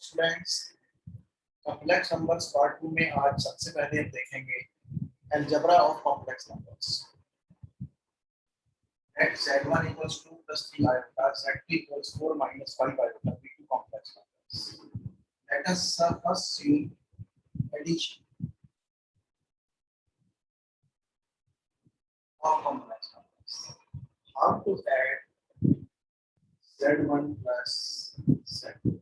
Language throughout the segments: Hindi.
स्टूडेंट्स, कॉम्प्लेक्स नंबर्स पार्ट 2 में आज सबसे पहले हम देखेंगे algebra of complex numbers. Let z1 equals 2 plus 3 iota, z2 equals 4 minus 5 iota be two complex numbers. Let us first see addition of complex numbers. How to add z1 plus z2?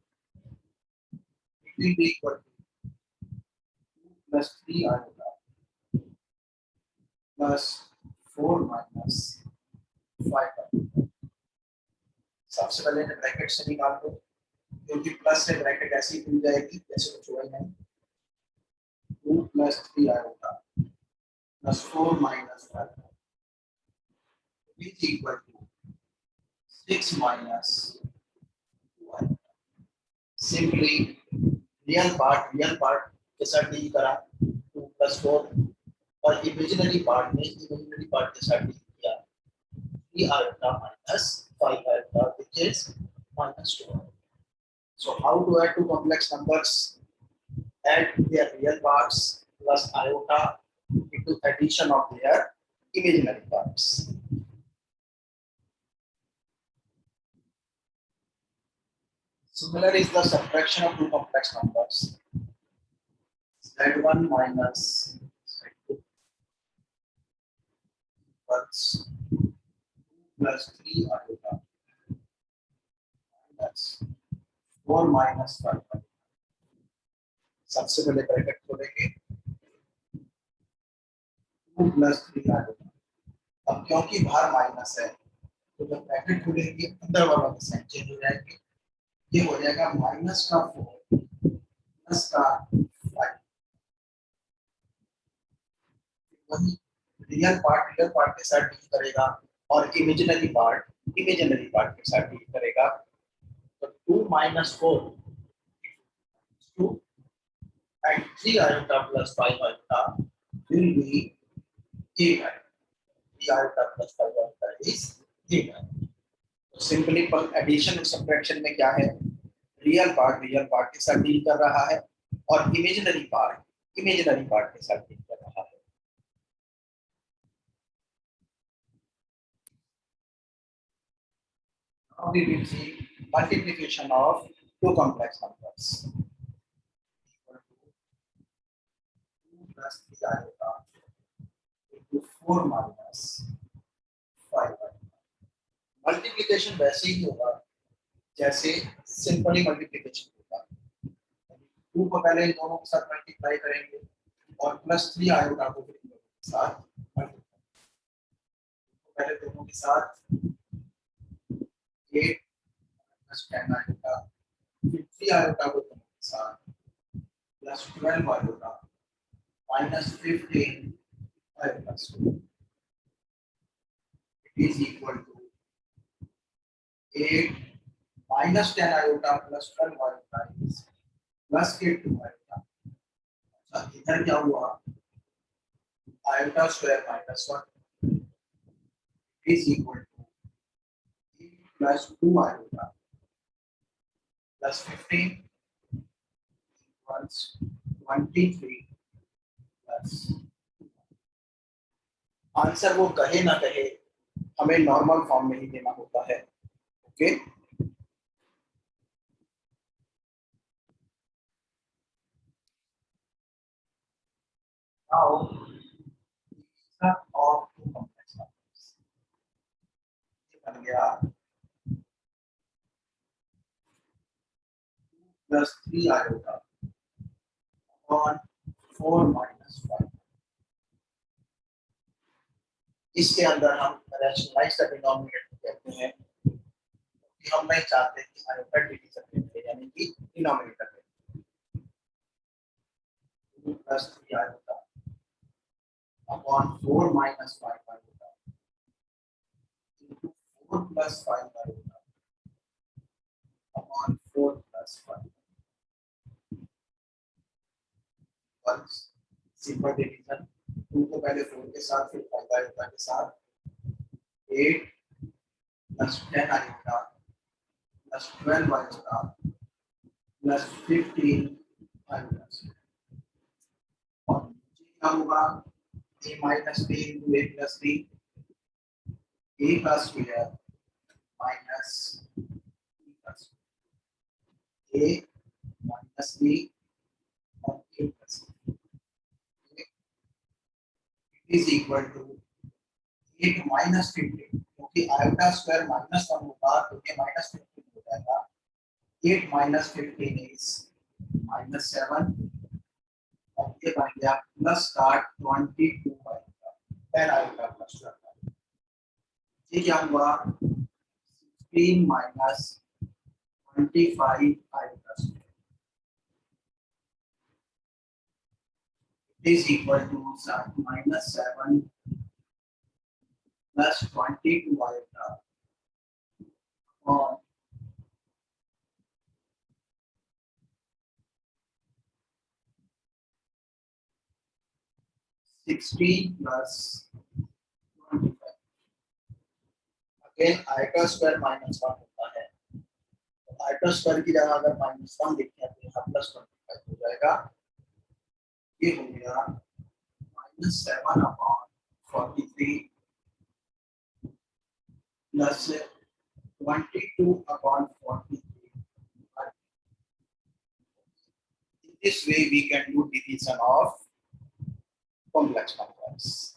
It will be equal to 2 plus 3 iota plus 4 minus 5 iota. सबसे पहले ब्रैकेट से निकाल दो, क्योंकि प्लस से ब्रैकेट ऐसी खुल जाएगी जैसे कुछ हुआ ही नहीं। 2 plus 3 iota plus 4 minus 5 is equal to 6 minus 2 iota. Simply real part के साथ डील करा 2 plus 4 और इमेजिनरी पार्ट के साथ डील किया 3 iota minus 5 iota which is minus 2 iota. So how to add two complex numbers? Add their real parts plus iota into addition of their imaginary parts. Similar is the subtraction of two complex numbers. Z1 minus Z2 equals 2 plus 3 iota minus 4 minus 5. सबसे पहले ब्रैकेट खोलेंगे 2 plus 3 iota. अब क्योंकि बाहर माइनस है तो जब ब्रैकेट खोलेंगे अंदर वाला का साइन चेंज हो जाएगा। ये हो जाएगा माइनस का 4 प्लस का 5। वही रियल पार्ट के साथ डील करेगा और इमेजिनरी पार्ट के साथ डील करेगा। तो 2 minus 4 2 and 3 iota plus 5 iota will be 8 iota. 3 iota plus 5 iota is 8 iota. तो सिंपली एडिशन और सब्ट्रैक्शन में क्या है, रियल पार्ट के साथ डील कर रहा है और इमेजिनरी पार्ट के साथ डील कर रहा है। Now we will see multiplication of two complex numbers. 2 plus 3 iota into 4 minus 5 iota. Multiplication वैसे ही होगा जैसे सिंपली मल्टीप्लिकेशन होगा। 2 को पहले इन दोनों के साथ मल्टीप्लाई करेंगे और प्लस 3 आयोटा को फिर इन दोनों के साथ मल्टीप्लाई। पहले दोनों के साथ 8 प्लस 10 आयोटा, फिर 3 आयोटा को दोनों के साथ plus 12 iota minus 15 iota. It is equal to 8 minus 10 iota plus 12 iota is plus 8 iota. अच्छा इधर क्या हुआ, iota square minus 1 is equal to 8 plus 2 iota plus 15 equals 23 plus 2. Answer वो कहे ना कहे हमें नॉर्मल फॉर्म में ही देना होता है। Okay Now, set of two complex numbers. ये बन गया 2 plus 3 iota upon 4 minus 5. इसके अंदर हम रैशनलाइज द डिनोमिनेटर कहते हैं कि हम नहीं चाहते कि आयोटा डिवीजन में यानी कि डिनोमिनेटर में 2 plus 3 iota upon 4 minus 5 iota into 4 plus 5 iota upon 4 plus 5. Once simple division 2 को पहले 4 के साथ फिर 5 iota के साथ 8 plus 10 iota plus 12 iota plus 15 I plus और क्या होगा A minus B into A plus B A का square minus A minus B और A plus is equal to 8 minus 15 क्योंकि आयोटा स्क्वायर माइनस 1 होगा तो ये माइनस 15 हो जाएगा 8 माइनस 15 इज माइनस 7 और ये बन गया प्लस का 22 आएगा 10 आएगा प्लस 12 ये क्या हुआ 16 माइनस 25 आएगा is equal to minus 7 plus 22 आएगा और 16 plus 25 again eta square minus 1 होता है तो आयटा स्क्वायर की जगह अगर माइनस 1 लिखते हैं तो यहाँ प्लस 25 हो जाएगा ये हो गया minus 7 upon 43 plus 22 upon 43. In this way, we can do division of complex numbers.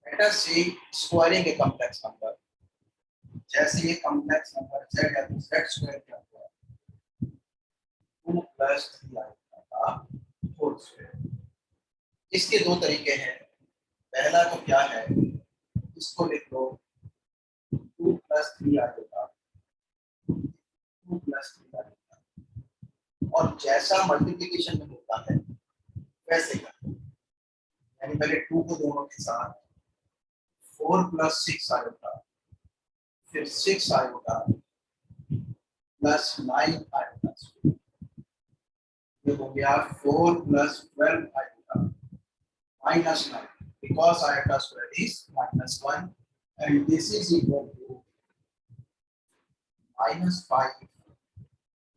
Let us see squaring a complex number. जैसे ये complex number z है तो z square क्या हुआ 2 plus 3i का whole square. इसके दो तरीके हैं पहला तो क्या है इसको लिख लो 2 plus 3i होगा 2 plus 3i होगा और जैसा मल्टीप्लिकेशन में होता है वैसे कर यानी पहले 2 को दोनों के साथ 4 plus 6 आएगा फिर 6 आएगा प्लस 9 आएगा ये हो गया 4 plus 12 आएगा minus 9 because iota square is minus 1 and this is equal to minus 5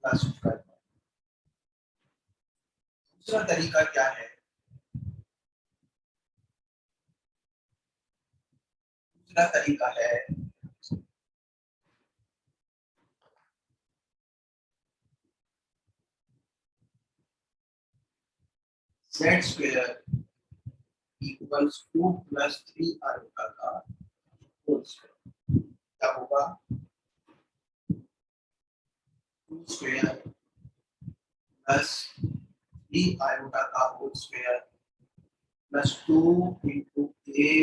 plus 12. दूसरा तरीका क्या है दूसरा तरीका है z square equals 2 plus 3 iota का whole square क्या होगा 2 square plus 3 iota का whole square plus 2 into a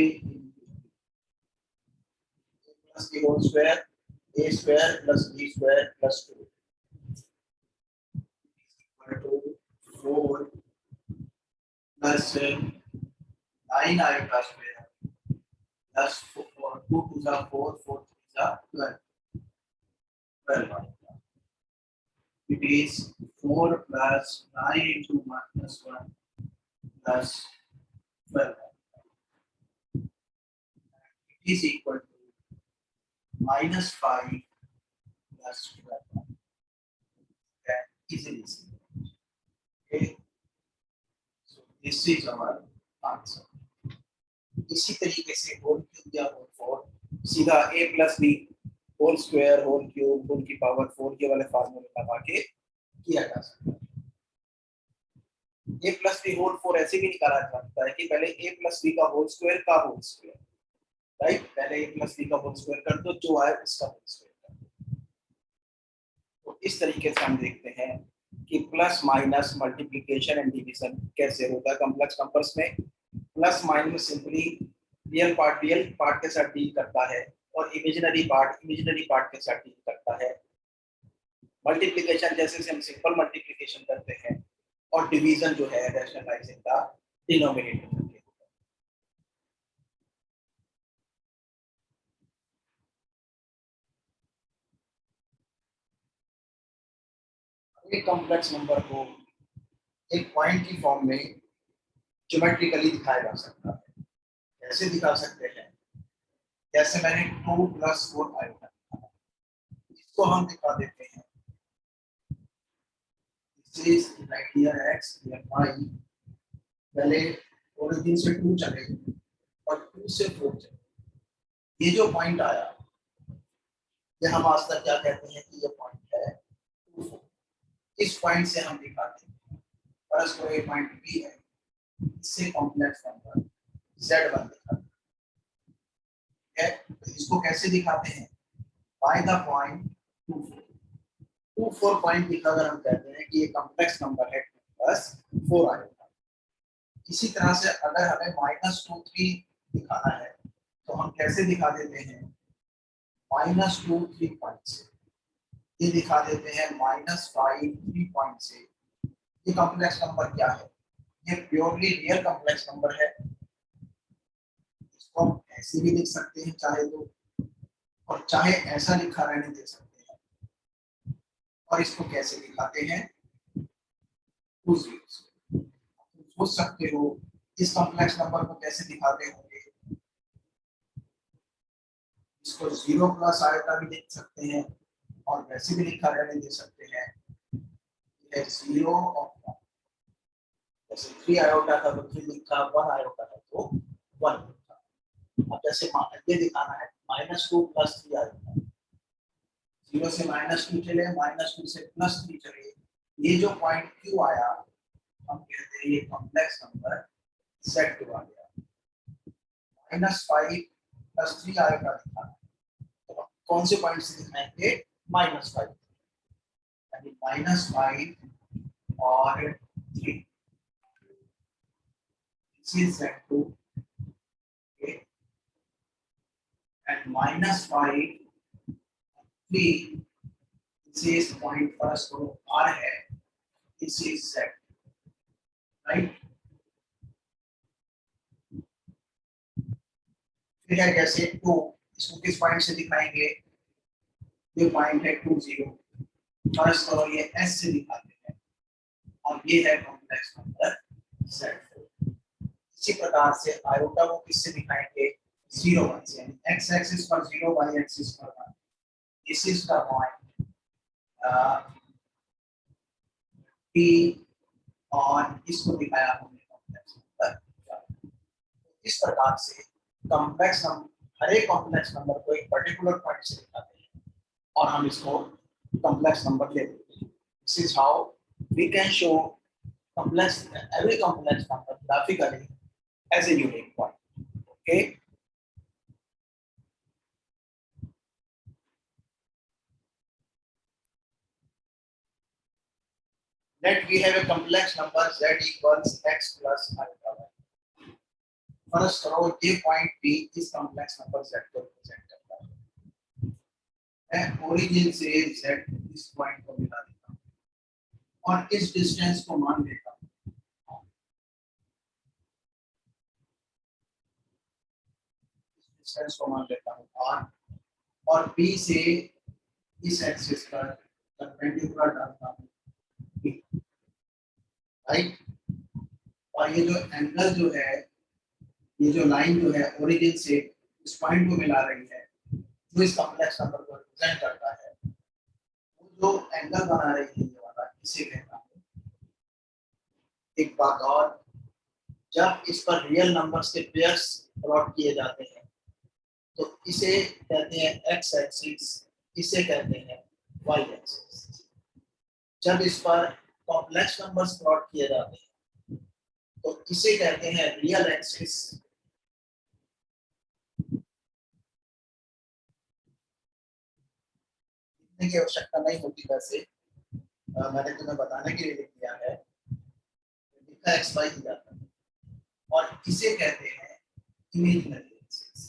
plus the whole square a square plus b square plus 2 equal to 4 plus 9 iota square plus 4 2 to the 4 4 to the 12 12 iota. It is 4 plus 9 into minus 1 plus 12 iota. It is equal to minus 5 plus 12 can easily see. Okay, so this is our answer. इसी तरीके से होल क्यूब या होल 4 सीधा a plus b whole square whole cube whole की पावर 4 के वाले फार्मूले लगा के किया जा सकता है a plus b होल 4 ऐसे भी निकाला जा सकता है कि पहले a plus b का होल स्क्वायर का होल स्क्वायर राइट पहले a plus b का होल स्क्वायर कर दो जो आए उसका होल स्क्वायर कर दो तो इस तरीके से हम देखते हैं कि plus minus multiplication and division कैसे होता है कॉम्प्लेक्स नंबर्स में plus minus simply real part के साथ डील करता है और इमेजिनरी पार्ट के साथ डील करता है मल्टीप्लिकेशन जैसे हम सिंपल मल्टीप्लिकेशन करते हैं और डिवीजन जो है रैशनलाइजिंग द डिनोमिनेटर एक कॉम्प्लेक्स नंबर को एक पॉइंट की फॉर्म में ज्योमेट्रिकली दिखाया जा सकता है कैसे दिखा सकते हैं? जैसे मैंने 2 + 4 आयोटा, इसको हम दिखा देते हैं x या y, पहले ओरिजिन से 2 चले और 2 से 4 चले, ये जो पॉइंट आया, ये हम आज तक क्या कहते हैं कि ये पॉइंट है 2 4। इस पॉइंट से हम दिखाते हैं फर्स्ट को एक पॉइंट बी है, इससे कॉम्प्लेक्स नंबर z1 दिखाते हैं। तो इसको कैसे दिखाते हैं? By the point 2 4। 2 4 पॉइंट दिखाकर हम कहते हैं कि ये कॉम्प्लेक्स नंबर है 2 + 4 आएगा। इसी तरह से अगर हमें -2 3 दिखाना है तो हम कैसे दिखा देते हैं? -2 3 पॉइंट से, ये दिखा देते हैं -5 3 पॉइंट से। ये कॉम्प्लेक्स नंबर क्या है? ये प्योरली रियल कॉम्प्लेक्स नंबर है। इसको हम ऐसे भी लिख सकते हैं चाहे तो, और चाहे ऐसा लिखा रहने दे सकते हैं। और इसको कैसे दिखाते हैं? 2 zeros। तुम सोच सकते हो इस कॉम्प्लेक्स नंबर को कैसे दिखाते होंगे? इसको 0 प्लस आयोटा भी लिख सकते हैं और वैसे भी लिखा रहने दे सकते हैं। ये 0 और 1, जैसे 3 आयोटा का तो 3 लिखा, 1 आयोटा का तो 1 लिखा। अब जैसे ये दिखाना है -2 + 3 आयोटा, 0 से -2 चले, -2 से +3 चले, ये जो पॉइंट क्यू आया हम कहते हैं ये कॉम्प्लेक्स नंबर Z2 आ गया। -5 + 3 आयोटा दिखाना है, तो कौन से पॉइंट से दिखाएंगे? -5, यानी -5 और 3, this is Z2, okay, and -5 3, this is point first को R है, this is Z, right? फिर है जैसे 2, इसको किस पॉइंट से दिखाएंगे? ये पॉइंट है 2 0, फर्स्ट करो ये S से दिखाते हैं, और ये है कॉम्प्लेक्स नंबर Z4। इसी प्रकार से आयोटा को किससे दिखाएंगे? 0 1 से, यानी x एक्सिस पर 0, y एक्सिस पर 1, this is the point P, और इसको दिखाया हमने कॉम्प्लेक्स नंबर। इस प्रकार से कॉम्प्लेक्स नंबर, हर एक कॉम्प्लेक्स नंबर को एक पर्टिकुलर पॉइंट से दिखाते हैं और हम इसको कॉम्प्लेक्स नंबर ले लेते हैं। This is how we can show complex every complex number graphically as a unique point. Okay, let we have a complex number z equals x plus alpha. First करो ये पॉइंट p इस कॉम्प्लेक्स नंबर z को रिप्रेजेंट करता है। मैं ओरिजिन से z इस पॉइंट को मिला देता हूं और इस डिस्टेंस को मान लेता हूं, डिस्टेंस को मान लेता हूं r, और p से इस एक्सिस पर परपेंडिकुलर डालता हूं, राइट? और ये जो एंगल जो है, ये जो लाइन जो है ओरिजिन से इस पॉइंट को मिला रही है, जो इस कॉम्प्लेक्स नंबर को रिप्रेजेंट करता है, वो जो एंगल बना रही है ये वाला, इसे कहता हूं। एक बात और, जब इस पर रियल नंबर्स के पेयर्स प्लॉट किए जाते हैं तो इसे कहते हैं एक्स एक्सिस, इसे कहते हैं वाई एक्सिस। जब इस पर कॉम्प्लेक्स नंबर्स प्लॉट किए जाते हैं तो इसे कहते हैं रियल एक्सिस। लिखने की आवश्यकता नहीं होती वैसे, मैंने तुम्हें बताने के लिए लिख दिया है, लिखा एक्स वाई ही जाता है, और इसे कहते हैं इमेजिनरी एक्सिस।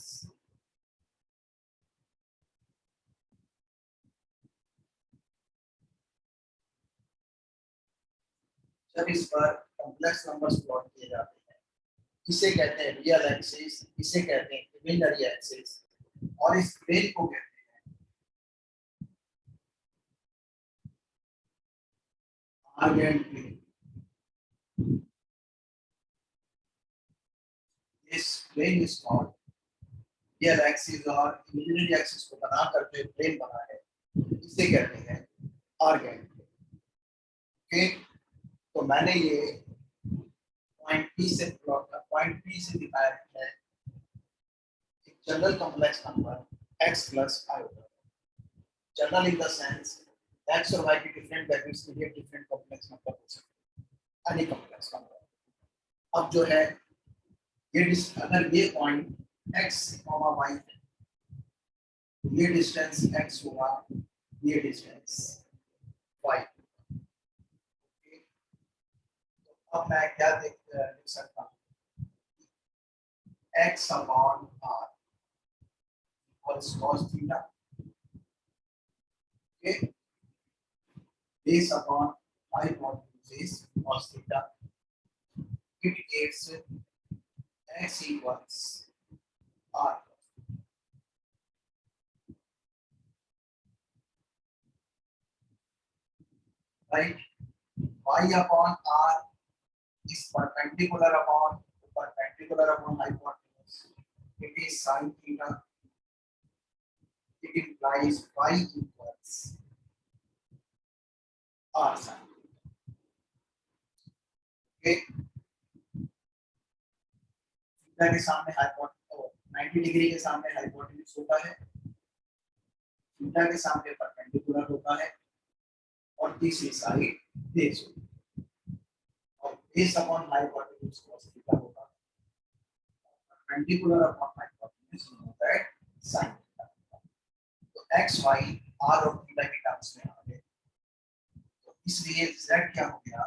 जब इस पर कॉम्प्लेक्स नंबर्स प्लॉट किए जाते हैं, इसे कहते हैं रियल एक्सिस, इसे कहते हैं इमेजिनरी एक्सिस, और इस प्लेन को कहते हैं Argand plane. this plane is called, here axis और imaginary axis को बना करके plane बना है, इसे कहते हैं आर्गेन। ओके, तो मैंने ये पॉइंट पी से प्लॉट का पॉइंट पी से दिखाया है एक general complex number x plus i होगा। General in the sense x और y की डिफरेंट वैल्यूज के लिए डिफरेंट कॉम्प्लेक्स नंबर हो सकते हैं, एनी कॉम्प्लेक्स नंबर। अब जो है ये अगर ये पॉइंट x, y है, ये डिस्टेंस x होगा, ये डिस्टेंस y। अब मैं क्या लिख सकता हूँ, x अपॉन r और cos theta, okay, base upon hypotenuse cos theta, it gives x equals r, right? y upon r is perpendicular upon hypotenuse. It is sin theta. It implies y equals r sin theta. Okay. Theta के सामने हाइपोटेन्यूज 90 डिग्री के सामने हाइपोटेन्यूज होता है, थीटा के सामने परपेंडिकुलर होता है और तीसरी साइड बेस होती है, और base upon hypotenuse cos theta होगा, परपेंडिकुलर अपॉन हाइपोटेन्यूज होता है sin थीटा। तो x y r और थीटा के टर्म्स में आ गए, तो इसलिए z क्या हो गया,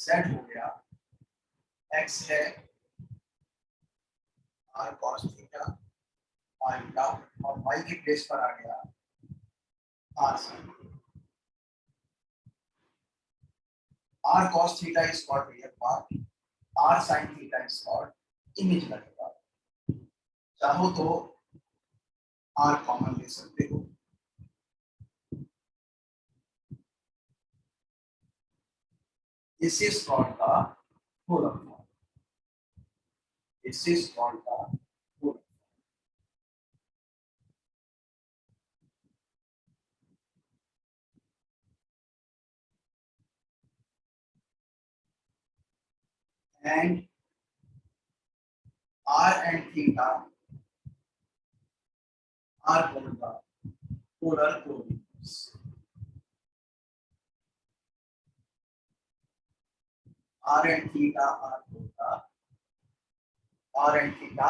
z हो गया x है r cos थीटा थीटा और y की प्लेस पर आ गया r sin। r cos theta is called real part, r sin theta is called imaginary part। चाहो तो r कॉमन ले सकते हो, this is called the polar form, this is called the polar form। and r and theta are called the polar coordinates। r and theta are called the r and theta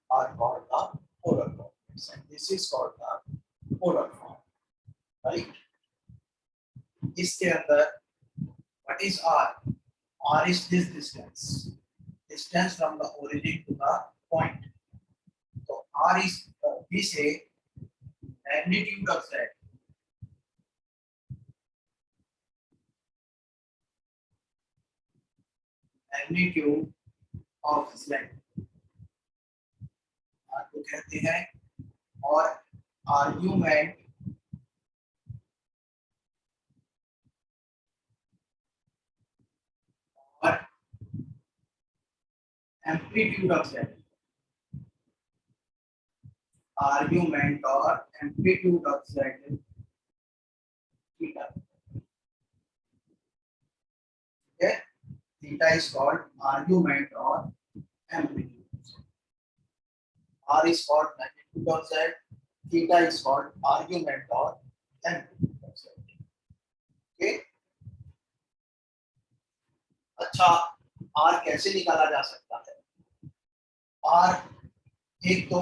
are called the polar coordinates, and this is called the polar form, right? इसके अंदर what is r? r is this distance from the origin to the point। तो r is we say magnitude of z, magnitude of z को कहते हैं, और आर्ग्यूमेंट और एम्पलीट्यूड ऑफ z, आर्ग्यूमेंट और एम्पलीट्यूड ऑफ z थीटा, ठीक है, थीटा इज कॉल्ड आर्ग्यूमेंट और amplitude, r is called magnitude of z, theta is called argument or amplitude of z। Okay, अच्छा, r कैसे निकाला जा सकता है? r एक तो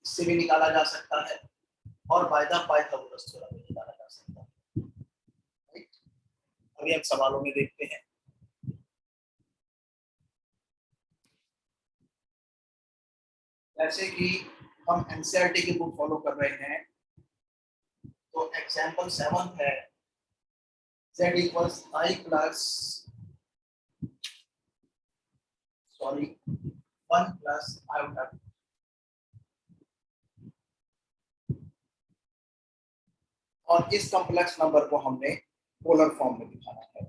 इससे भी निकाला जा सकता है और बाय द पाइथागोरस थ्योरम भी निकाला जा सकता है, राइट? अभी हम सवालों में देखते हैं। जैसे कि हम एनसीईआरटी की बुक फॉलो कर रहे हैं, तो एग्जांपल 7 है z equals I plus 1 plus iota, और इस कॉम्प्लेक्स नंबर को हमने पोलर फॉर्म में दिखाना है।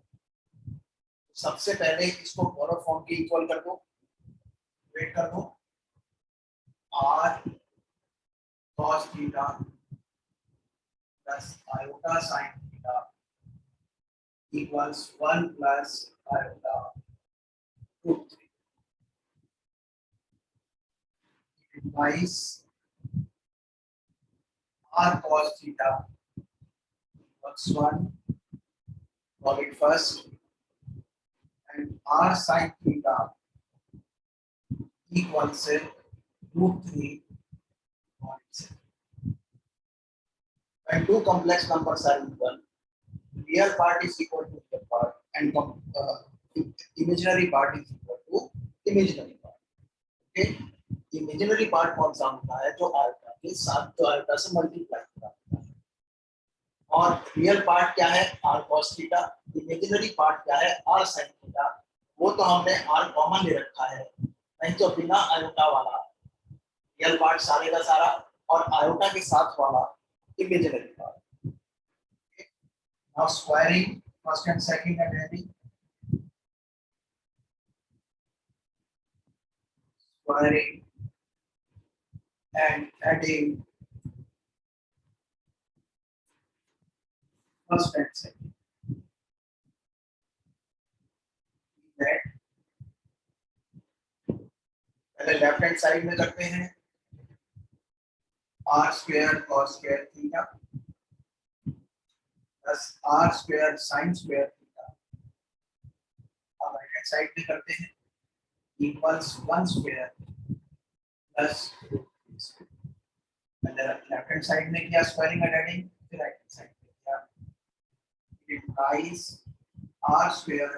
सबसे पहले इसको पोलर फॉर्म के इक्वल कर दो, वेट कर दो, r cos theta plus iota sin theta equals 1 plus iota root 3 implies r cos theta equals 1, call it first, and r sin theta equals root 3, call it second. When two complex numbers are equal, real part is equal to real part and imaginary part is equal to imaginary part. Okay? Imaginary part कौन सा होता है? जो आयोटा के साथ जो आयोटा से मल्टीप्लाई होता है। और रियल पार्ट क्या है? r cos theta. Imaginary part क्या है? r sin theta. वो तो हमने r कॉमन ले रखा है, नहीं तो बिना आयोटा वाला रियल पार्ट सारे का सारा और आयोटा के साथ वाला imaginary part. Now squaring first and second and adding, squaring and adding first and second. That पहले लेफ्ट हैंड साइड में करते हैं r square cos square theta plus r square sin square theta। अब राइट हैंड साइड में करते हैं इक्वल्स 1 square plus पहले लेफ्ट हैंड साइड में किया स्क्वायरिंग एंड एडिंग, फिर राइट हैंड साइड में किया, it implies r square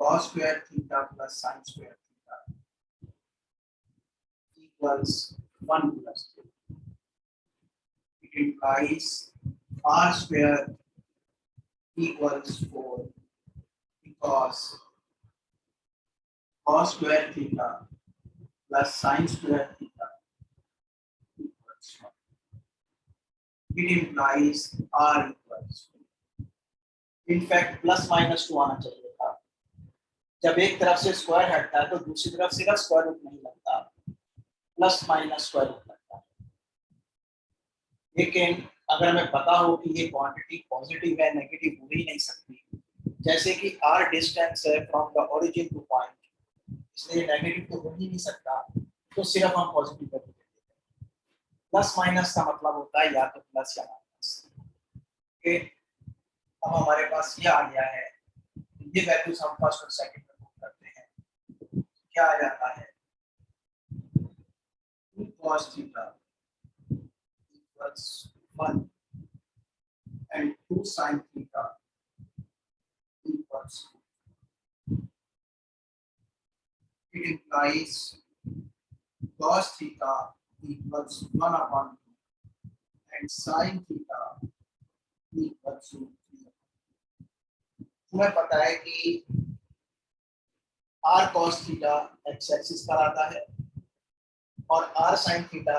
cos square theta plus sin square theta equals 1 plus 2. It implies r square equals 4 because cos square theta plus sin square theta equals 1. It implies r equals 2. In fact, plus minus 2 आना चाहिए था। जब एक तरफ से स्क्वायर हटता है तो दूसरी तरफ से स्क्वायर रूट नहीं लगता, प्लस माइनस स्क्वायर रूट लगता है। लेकिन अगर हमें पता हो कि ये क्वांटिटी पॉजिटिव है, नेगेटिव हो ही नहीं सकती, जैसे कि r डिस्टेंस है from the origin two point, इसलिए नेगेटिव तो हो ही नहीं सकता, तो सिर्फ हम पॉजिटिव कर देते हैं। प्लस माइनस का मतलब होता है या तो प्लस या माइनस। ओके, अब हमारे पास ये आ गया है, ये वैल्यूज हम फर्स्ट और सेकंड में पुट करते हैं, क्या आ जाता है 2 cos theta equals 1 and 2 sin theta equals 2. It implies cos theta equals 1 upon 2 and sin theta equals 3. तुम्हें पता है कि r cos theta x axis पर आता है और r sin theta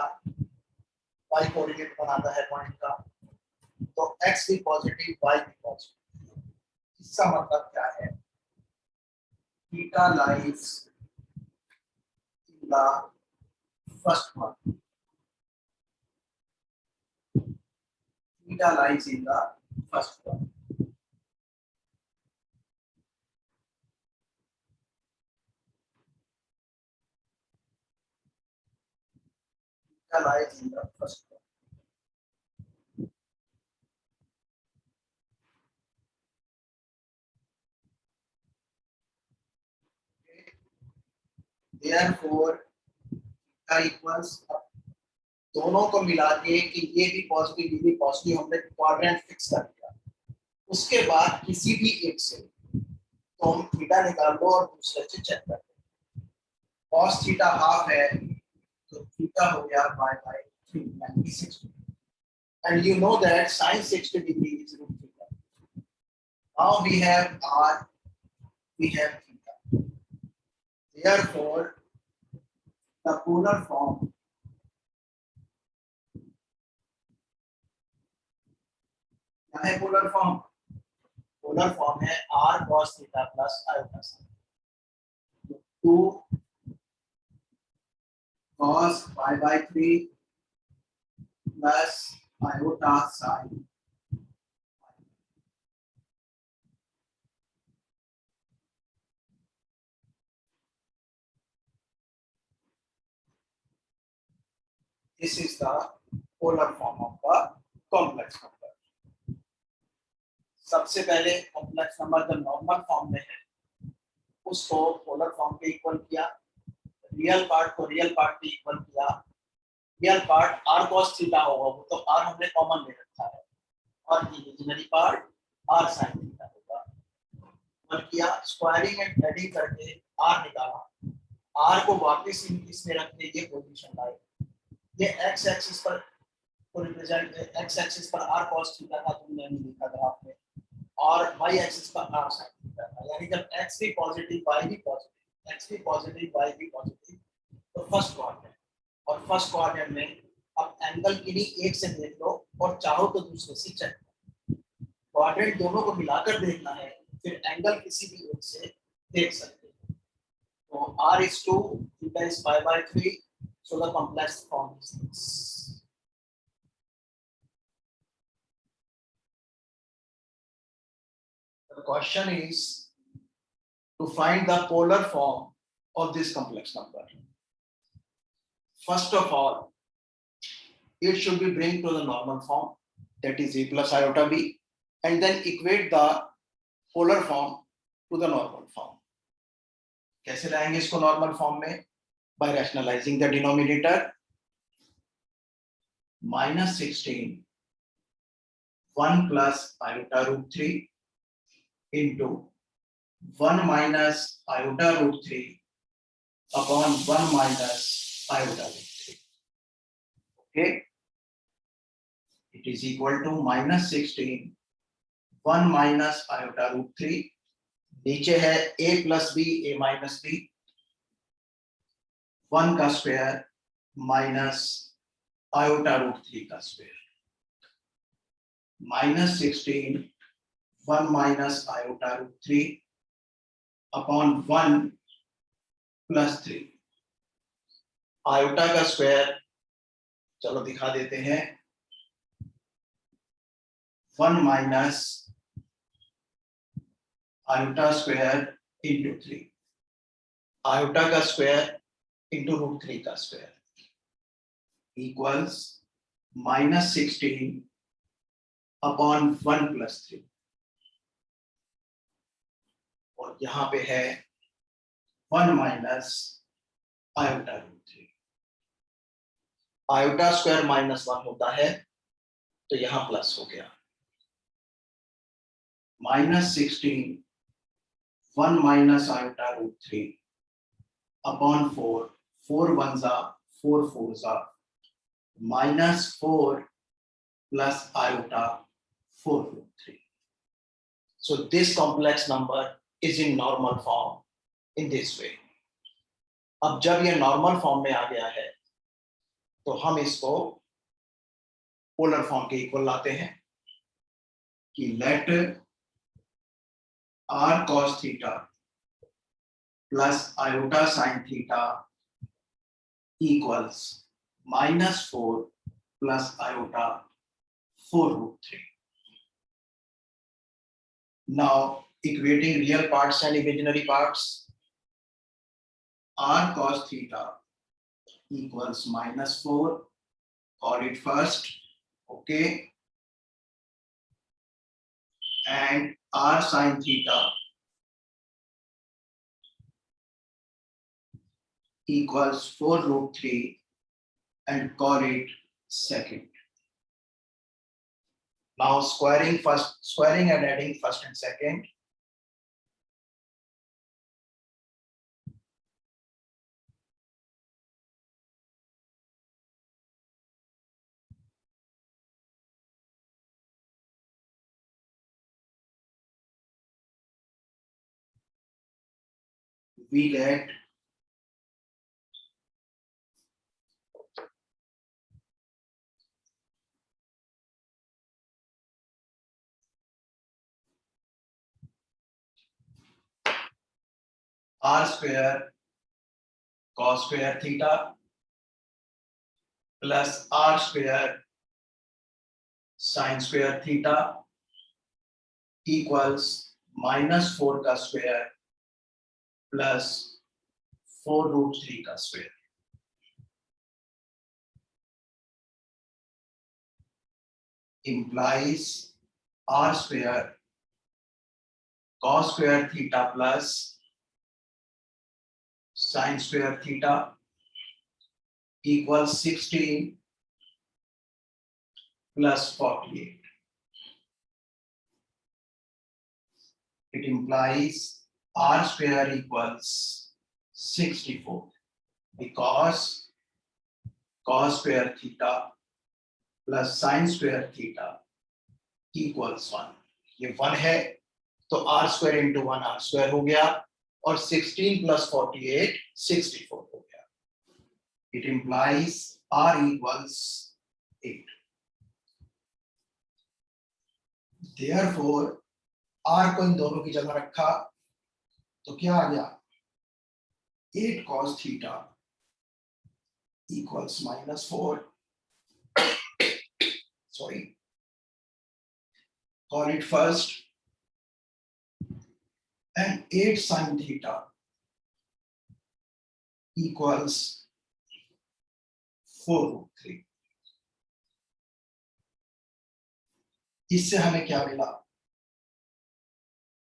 y coordinate बनाता है पॉइंट का, तो x भी पॉजिटिव y भी पॉजिटिव। इसका मतलब क्या है? Theta lies in the first one, theta lies in the first one. lies in the first one. Okay. Therefore, theta equals, दोनों को मिला के कि ये भी पॉजिटिव हमने क्वाड्रेंट फिक्स कर दिया। उसके बाद किसी भी एक से तो हम थीटा निकाल लो और दूसरे से चेक कर लो। cos थीटा हाफ है तो थीटा हो गया y by 3 यानी 60, and you know that sin 60 degree is root theta. Now we have r, we have theta. Therefore, the polar form क्या है? पोलर फॉर्म पोलर फॉर्म है r cos theta plus iota sine. 2 cos pi by 3 plus iota sin। This is the polar form of the complex number। सबसे पहले कॉम्प्लेक्स नंबर जब नॉर्मल फॉर्म में है उसको पोलर फॉर्म के इक्वल किया, रियल पार्ट को रियल पार्ट के इक्वल किया। Real part r cos theta होगा, वो तो r हमने कॉमन ले रखा है, और imaginary part r sin theta होगा। और किया स्क्वायरिंग एंड एडिंग करके r निकाला। r को वापस इसमें रख के ये पोजीशन लाए। ये x एक्सिस पर को रिप्रेजेंट, x एक्सिस पर r cos थीटा का तुमने लिखा ग्राफ में, और y एक्सिस पर r sin थीटा था। यानी जब x भी पॉजिटिव y भी पॉजिटिव, x भी पॉजिटिव y भी पॉजिटिव, तो फर्स्ट क्वाड्रेंट। और फर्स्ट क्वाड्रेंट में अब एंगल किन्हीं एक से देख लो और चाहो तो दूसरे से चेक। क्वाड्रेंट दोनों को मिलाकर देखना है, फिर एंगल किसी भी एक से देख सकते हैं। तो r is 2, theta is pi by 3, so the complex form is this। The question is to find the polar form of this complex number. First of all, it should be bring to the normal form, that is a plus iota b, and then equate the polar form to the normal form। कैसे लाएंगे इसको नॉर्मल फॉर्म में? By rationalizing the denominator, -16 1 plus iota root 3 into 1 minus iota root 3 upon 1 minus iota root 3। Okay, it is equal to -16 1 minus iota root 3, नीचे है a plus b a minus b, 1 का स्क्वायर माइनस iota root 3 का square, -16 1 minus iota root 3 upon 1 plus 3। Iota का स्क्वायर चलो दिखा देते हैं, 1 minus iota square into 3, iota का स्क्वायर इंटू रूट 3 का स्क्वायर इक्वल्स -16 अपॉन 1 plus 3। और यहां पे है 1 minus iota root 3। Iota square -1 होता है तो यहां प्लस हो गया, -16 1 minus iota root 3 upon 4, 4 1 जा 4 4 जा, -4 plus iota 4 root 3। So this complex number is in normal form in this way। अब जब ये नॉर्मल फॉर्म में आ गया है तो हम इसको पोलर फॉर्म के इक्वल लाते हैं कि let r cos theta plus iota sin theta equals -4 plus iota 4 root 3। Now equating real parts and imaginary parts, r cos theta equals -4, call it first, okay, and r sin theta equals 4 root 3 and call it second। Now squaring and adding first and second, we get r square cos square theta plus r square sin square theta equals -4 का स्क्वायर प्लस 4√3 का square. implies r square cos square theta plus sin square theta equals 16 plus 48. It implies r square equals 64 because cos square theta plus sin square theta equals 1. ये 1 है तो r square into 1 r square हो गया और 16 plus 48 64 हो गया। It implies r equals 8. Therefore r को इन दोनों की जगह रखा तो क्या आ गया 8 cos theta equals -4, sorry, call it first, and 8 sin theta equals 4√3. इससे हमें क्या मिला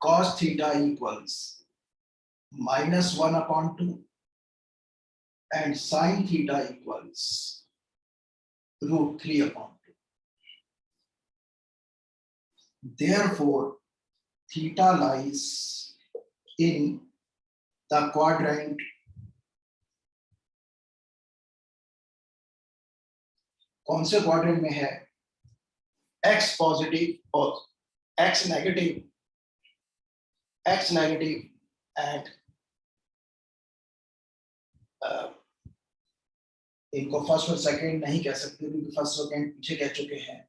cos theta equals -1/2 and sin theta equals √3/2. Therefore theta lies in the quadrant कौन से क्वाड्रेंट में है x पॉजिटिव और x नेगेटिव एंड इनको फर्स्ट और सेकंड नहीं कह सकते क्योंकि फर्स्ट और सेकंड पीछे कह चुके हैं,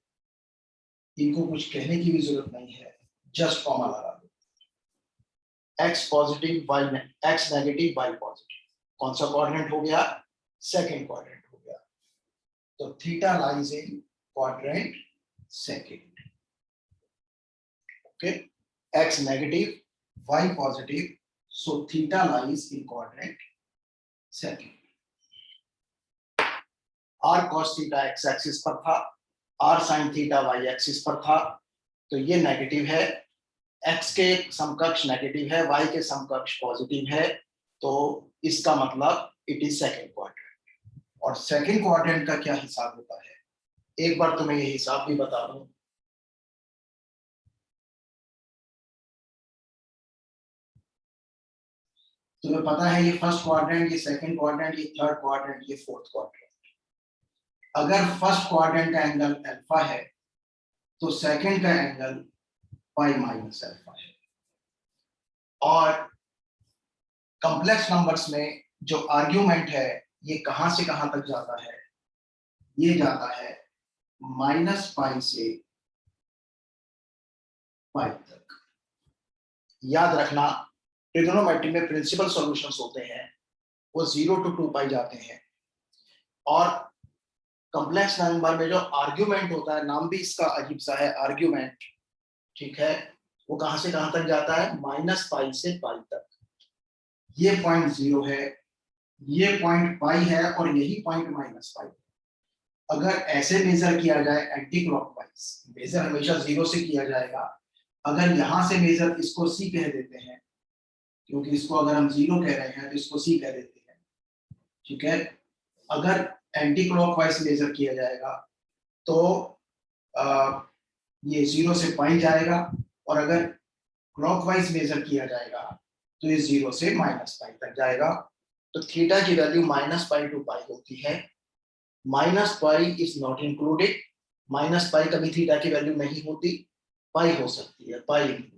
इनको कुछ कहने की भी जरूरत नहीं है, जस्ट कॉमा लगा दो। x positive y x negative y positive कौन सा क्वाड्रेंट हो गया सेकंड क्वाड्रेंट हो गया। तो theta lies in quadrant second. Okay, x negative y positive, so theta lies in quadrant second. r cos theta x axis पर था, r sin theta y axis पर था, तो ये नेगेटिव है, x के समकक्ष नेगेटिव है, y के समकक्ष पॉजिटिव है, तो इसका मतलब इट इज सेकंड क्वाड्रेंट। और सेकंड क्वाड्रेंट का क्या हिसाब होता है, एक बार तो मैं ये हिसाब भी बता दूं। तुम्हें पता है ये फर्स्ट क्वाड्रेंट, ये सेकंड क्वाड्रेंट, ये थर्ड क्वाड्रेंट, ये फोर्थ क्वाड्रेंट। अगर फर्स्ट क्वाड्रेंट का एंगल अल्फा है तो सेकंड का एंगल पाई माइनस अल्फा है। और कॉम्प्लेक्स नंबर्स में जो आर्ग्यूमेंट है ये कहां से कहां तक जाता है, ये जाता है -पाई से पाई तक। याद रखना ट्रिग्नोमेट्री में प्रिंसिपल सॉल्यूशंस होते हैं वो 0 to 2 पाई जाते हैं, और कॉम्प्लेक्स नंबर में जो आर्ग्यूमेंट होता है, नाम भी इसका अजीब सा है आर्ग्यूमेंट, ठीक है, वो कहां से कहां तक जाता है -पाई से पाई तक। ये पॉइंट 0 है, ये पॉइंट पाई है और यही पॉइंट -पाई। अगर ऐसे मेजर किया जाए एंटी क्लॉकवाइज, मेजर हमेशा 0 से किया जाएगा। अगर यहां से मेजर इसको सी कह देते हैं, क्योंकि इसको अगर हम 0 कह रहे हैं तो इसको सी कह देते हैं, ठीक है। अगर एंटी क्लॉकवाइज मेजर किया जाएगा तो ये 0 से पाई जाएगा, और अगर क्लॉकवाइज मेजर किया जाएगा तो ये 0 से -पाई तक जाएगा। तो थीटा की वैल्यू -पाई to पाई होती है। -पाई इज नॉट इंक्लूडेड, -पाई कभी थीटा की वैल्यू नहीं होती, पाई हो सकती है, पाई इंक्लूडेड।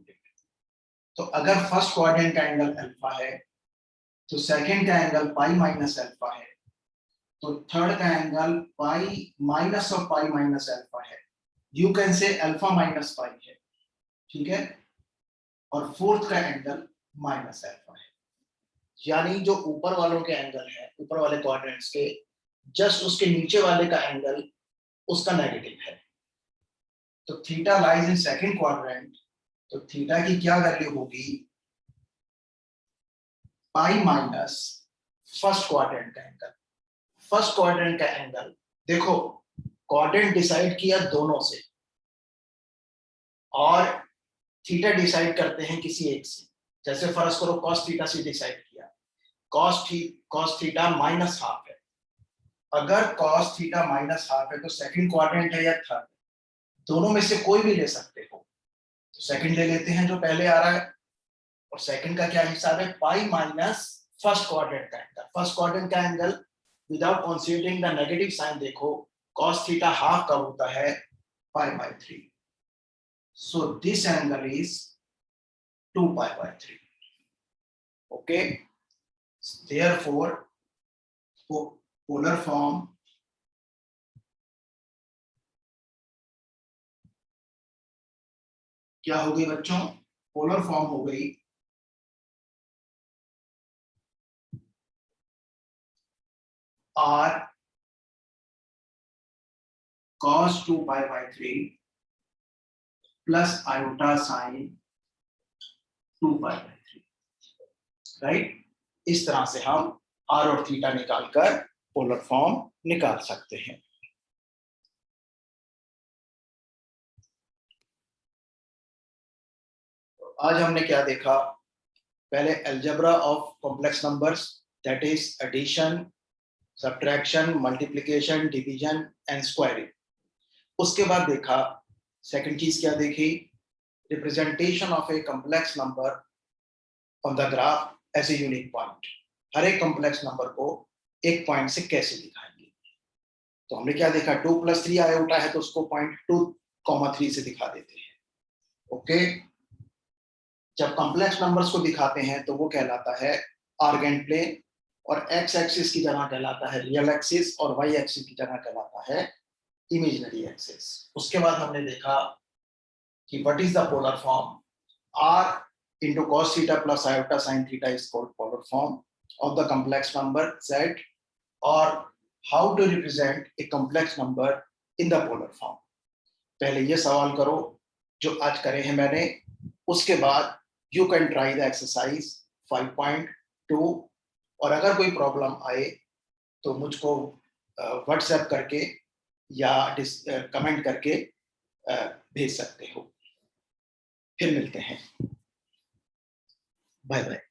तो अगर फर्स्ट क्वाड्रेंट का एंगल अल्फा है तो सेकंड का एंगल पाई माइनस अल्फा है, तो थर्ड का angle pi minus of pi minus alpha है। You can say alpha minus pi है, ठीक है, और फोर्थ का एंगल माइनस अल्फा है। यानी जो ऊपर वालों के एंगल है, ऊपर वाले क्वाड्रेंट्स के जस्ट उसके नीचे वाले का एंगल उसका नेगेटिव है। तो theta lies in second quadrant, तो थीटा की क्या वैल्यू होगी, पाई माइनस फर्स्ट क्वाड्रेंट का एंगल। फर्स्ट क्वाड्रेंट का एंगल देखो, क्वाड्रेंट डिसाइड किया दोनों से और थीटा डिसाइड करते हैं किसी एक से। जैसे फर्ज करो cos थीटा से डिसाइड किया, cos थीटा माइनस हाफ है। अगर cos थीटा माइनस हाफ है तो सेकंड क्वाड्रेंट है या थर्ड, दोनों में से कोई भी ले सकते हो। तो सेकंड ले लेते हैं जो पहले आ रहा है, और सेकंड का क्या हिसाब है, पाई माइनस फर्स्ट क्वाड्रेंट का एंगल। फर्स्ट क्वाड्रेंट का angle without considering the negative sign देखो, cos थीटा हाफ का होता है pi by 3। So this angle is 2 pi by 3. Okay. Therefore, polar form क्या हो गई बच्चों, पोलर फॉर्म हो गई r cos 2 pi by 3 plus iota sin 2 pi by 3, right. इस तरह से हम r और थीटा निकालकर पोलर फॉर्म निकाल सकते हैं। आज हमने क्या देखा, पहले algebra of complex numbers, that is addition, subtraction, multiplication, division and squaring. उसके बाद देखा, सेकंड चीज क्या देखी, representation of a complex number on the graph as a unique point. हर एक कॉम्प्लेक्स नंबर को एक पॉइंट से कैसे दिखाएंगे। तो हमने क्या देखा, 2 + 3 आयोटा है तो उसको पॉइंट 2, 3 से दिखा देते हैं। ओके, जब कॉम्प्लेक्स नंबर्स को दिखाते हैं तो वो कहलाता है आर्गेन प्लेन, और एक्स एक्सिस की जगह कहलाता है रियल एक्सिस, और वाई एक्सिस की जगह कहलाता है इमेजिनरी एक्सिस। उसके बाद हमने देखा कि what is the polar form, r into cos theta plus iota sin theta is called polar form of the complex number z, or how to represent a complex number in the polar form। पहले ये सवाल करो जो आज करे हैं मैंने, उसके बाद you can try the exercise 5.2, और अगर कोई प्रॉब्लम आए तो मुझको व्हाट्सएप करके या कमेंट करके भेज सकते हो। फिर मिलते हैं, बाय बाय।